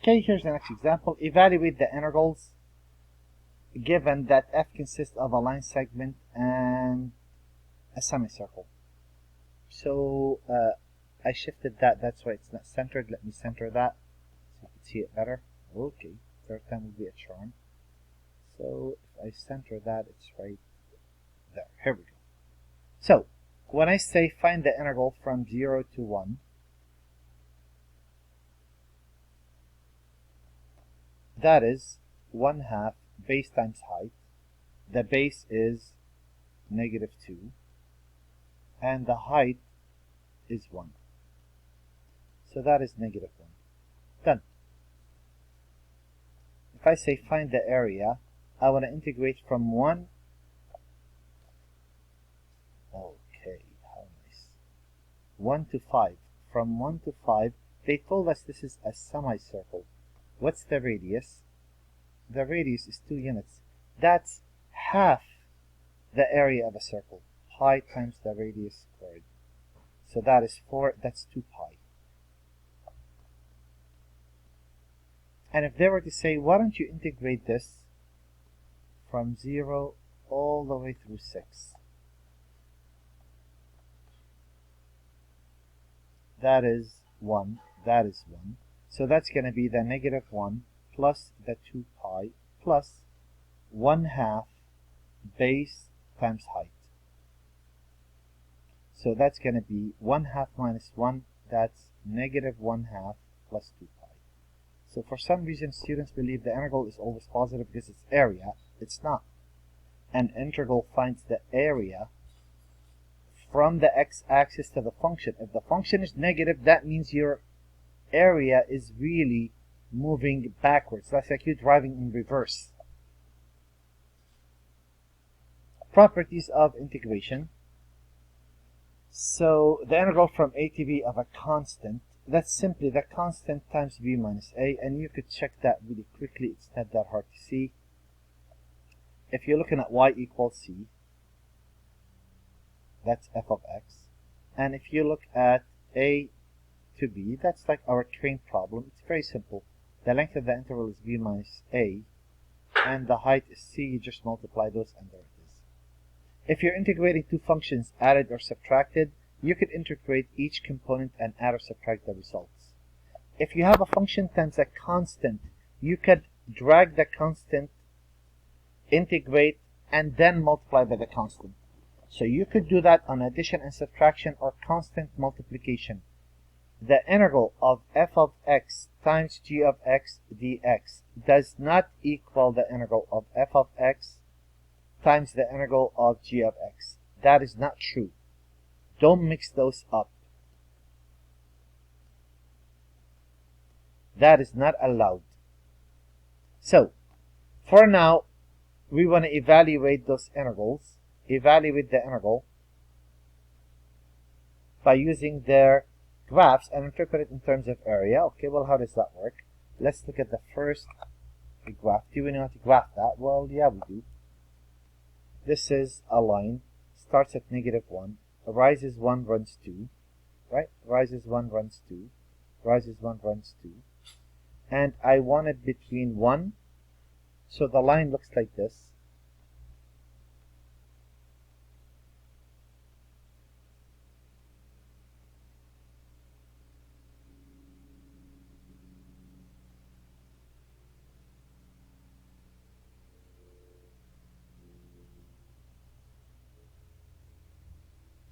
Okay, here's the next example. Evaluate the integrals given that f consists of a line segment and a semicircle. So I shifted that, that's why it's not centered. Let me center that so you can see it better. Okay, third time will be a charm. So if I center that, it's right there. Here we go. So when I say find the integral from 0 to 1, that is 1/2 base times height. The base is -2 and the height is 1. So that is -1. Done. If I say find the area, I want to integrate from 1. Okay, how nice. 1 to 5. From 1 to 5, they told us this is a semicircle. What's the radius? The radius is 2 units. That's half the area of a circle. Pi times the radius squared. So that is 4, that's 2 pi. And if they were to say, why don't you integrate this from 0 all the way through 6? That is 1, that is 1. So that's going to be the -1 plus the 2 pi plus 1/2 base times height. So that's going to be 1/2 minus 1, that's -1/2 plus 2 pi. So for some reason, students believe the integral is always positive because it's area. It's not. An integral finds the area from the x-axis to the function. If the function is negative, that means your area is really moving backwards. That's like you driving in reverse. Properties of integration. So the integral from a to b of a constant, that's simply the constant times b minus a, and you could check that really quickly. It's not that hard to see. If you're looking at y equals c, that's f of x. And if you look at a to b, that's like our train problem. It's very simple. The length of the interval is b minus a, and the height is c. You just multiply those, and there it is. If you're integrating two functions, added or subtracted, you could integrate each component and add or subtract the results. If you have a function times a constant, you could drag the constant, integrate, and then multiply by the constant. So you could do that on addition and subtraction or constant multiplication. The integral of f of x times g of x dx does not equal the integral of f of x times the integral of g of x. That is not true. Don't mix those up. That is not allowed. So, for now, we want to evaluate those integrals. Evaluate the integral by using their graphs and interpret it in terms of area. Okay, well, how does that work? Let's look at the first graph. Do we know how to graph that? Well, yeah, we do. This is a line, starts at -1, rises 1, runs 2, right? Rises 1, runs 2, rises 1, runs 2. And I want it between 1, so the line looks like this.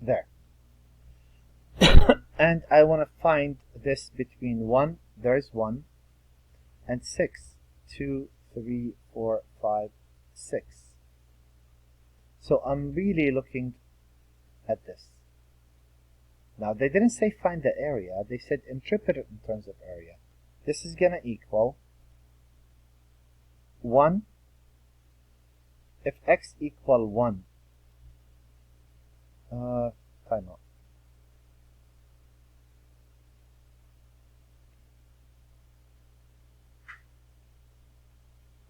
There. And I want to find this between 1, there's 1, and 6. 2, 3, 4, 5, 6. So I'm really looking at this. Now, they didn't say find the area. They said interpret it in terms of area. This is going to equal 1. If x equal 1, time out.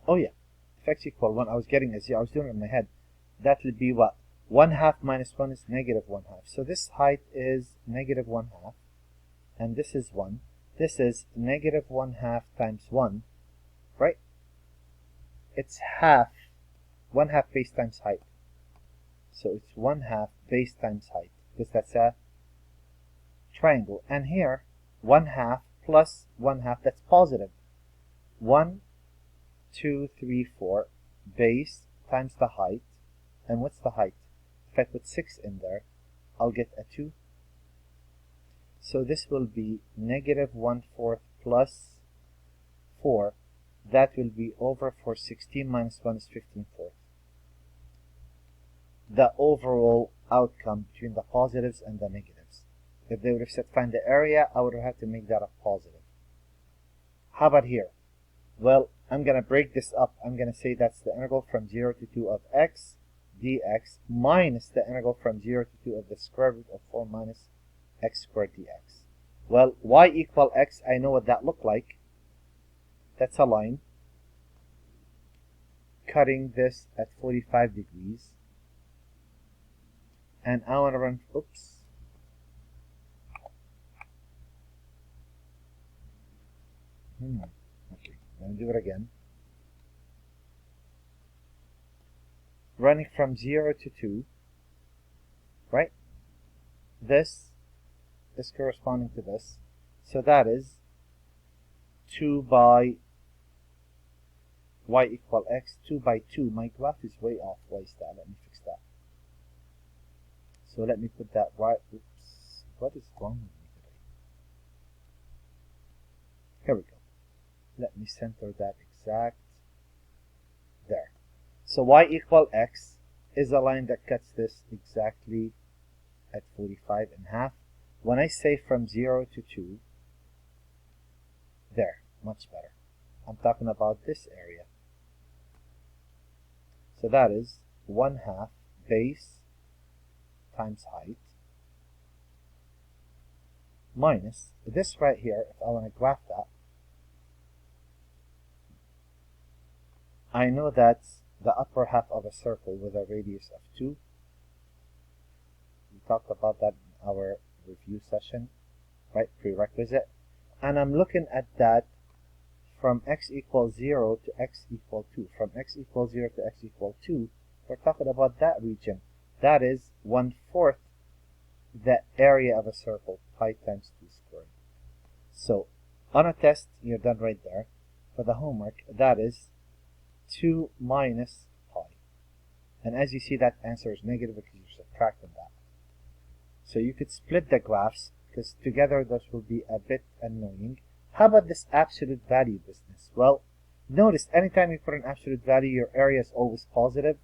Oh yeah, if x equal 1, I was getting this. Yeah, I was doing it in my head. That would be what? 1/2 minus 1 is -1/2. So this height is -1/2, and this is 1. This is negative 1/2 times 1, right? It's half, 1/2 base times height. So it's 1/2 base times height, because that's a triangle. And here, 1/2 plus 1/2, that's positive. 1, 2, 3, 4, base times the height. And what's the height? If I put 6 in there, I'll get a 2. So this will be negative 1/4 plus 4. That will be over 4. 16 minus 1 is 15/4. The overall outcome between the positives and the negatives. If they would have said find the area, I would have had to make that a positive. How about here? Well, I'm going to break this up. I'm going to say that's the integral from 0 to 2 of x dx minus the integral from 0 to 2 of the square root of 4 minus x squared dx. Well, y equal x, I know what that looked like. That's a line cutting this at 45 degrees. And I want to run, oops. Okay, let me do it again. Running from 0 to 2, right? This is corresponding to this. So that is 2 by y equal x, 2 by 2. My graph is way off. Why is that? Let me fix that. So let me put that right. Oops. What is wrong with me today? Here we go. Let me center that exact there. So y equal x is a line that cuts this exactly at 45 in half. When I say from 0 to 2, there, much better. I'm talking about this area. So that is 1/2 base times height minus this right here. If I want to graph that, I know that's the upper half of a circle with a radius of 2. We talked about that in our review session, right? Prerequisite. And I'm looking at that from x equals 0 to x equal 2. From x equals 0 to x equal 2, we're talking about that region. That is 1/4 the area of a circle, pi times 2 squared. So on a test, you're done right there. For the homework, that is 2 minus pi. And as you see, that answer is negative because you're subtracting that. So you could split the graphs, because together those will be a bit annoying. How about this absolute value business? Well, notice anytime you put an absolute value, your area is always positive.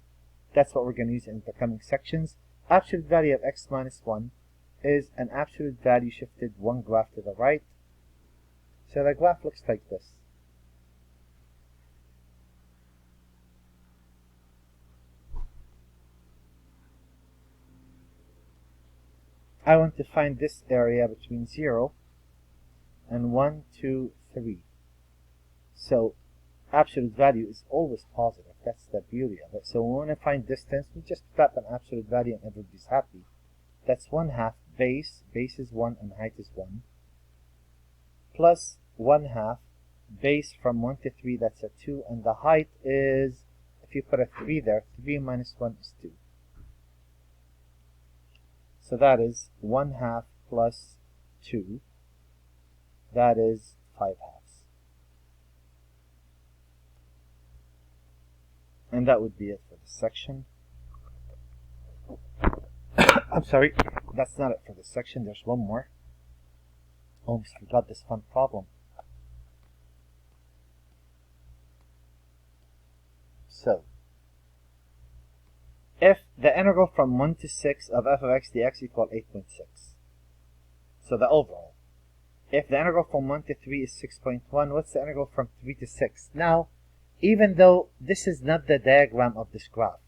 That's what we're going to use in the coming sections. Absolute value of x minus 1 is an absolute value shifted one graph to the right. So the graph looks like this. I want to find this area between 0 and 1, 2, 3. So absolute value is always positive. That's the beauty of it. So when we want to find distance, we just plot an absolute value and everybody's happy. That's 1/2 base. Base is 1 and height is 1. Plus 1/2 base from 1 to 3, that's a 2. And the height is, if you put a 3 there, 3 minus 1 is 2. So that is 1/2 plus 2. That is 5/2. And that would be it for this section. I'm sorry, that's not it for this section. There's one more. Almost forgot this fun problem. So, if the integral from 1 to 6 of f of x dx equal 8.6. So the overall. If the integral from 1 to 3 is 6.1, what's the integral from 3 to 6? Now, even though this is not the diagram of this graph,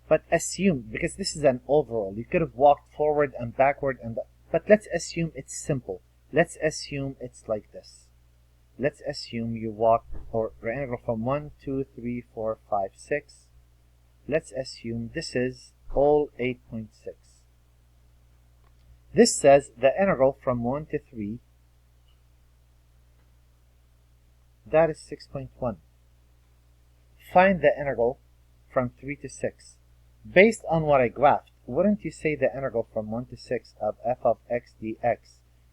but assume, because this is an overall, you could have walked forward and backward, but let's assume it's simple. Let's assume it's like this. Let's assume you walk, or the integral from 1, 2, 3, 4, 5, 6. Let's assume this is all 8.6. This says the integral from 1 to 3, that is 6.1. Find the integral from 3 to 6. Based on what I graphed, wouldn't you say the integral from 1 to 6 of f of x dx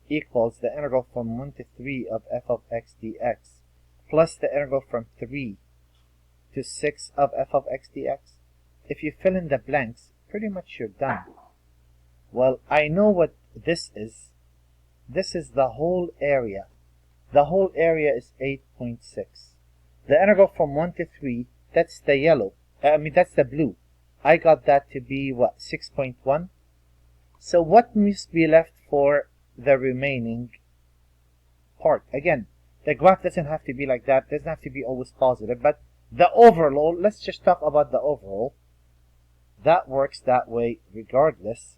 equals the integral from 1 to 3 of f of x dx plus the integral from 3 to 6 of f of x dx? If you fill in the blanks, pretty much you're done. Well, I know what this is. This is the whole area. The whole area is 8.6. The integral from 1 to 3, that's the yellow. That's the blue. I got that to be, what, 6.1? So what must be left for the remaining part? Again, the graph doesn't have to be like that. It doesn't have to be always positive. But the overall, let's just talk about the overall. That works that way regardless.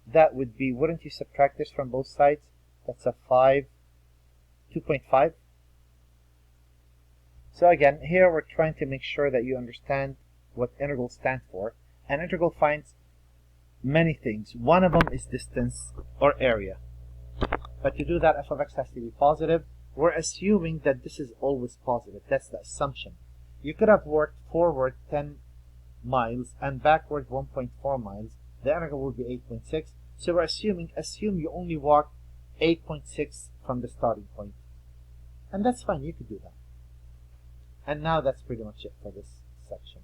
That would be, wouldn't you subtract this from both sides? That's a 2.5. So again, here we're trying to make sure that you understand what integral stands for. An integral finds many things. One of them is distance or area. But to do that, f of x has to be positive. We're assuming that this is always positive. That's the assumption. You could have worked forward 10 miles and backward 1.4 miles. The integral would be 8.6. So we're assume you only walk 8.6 from the starting point. And that's fine, you could do that. And now that's pretty much it for this section.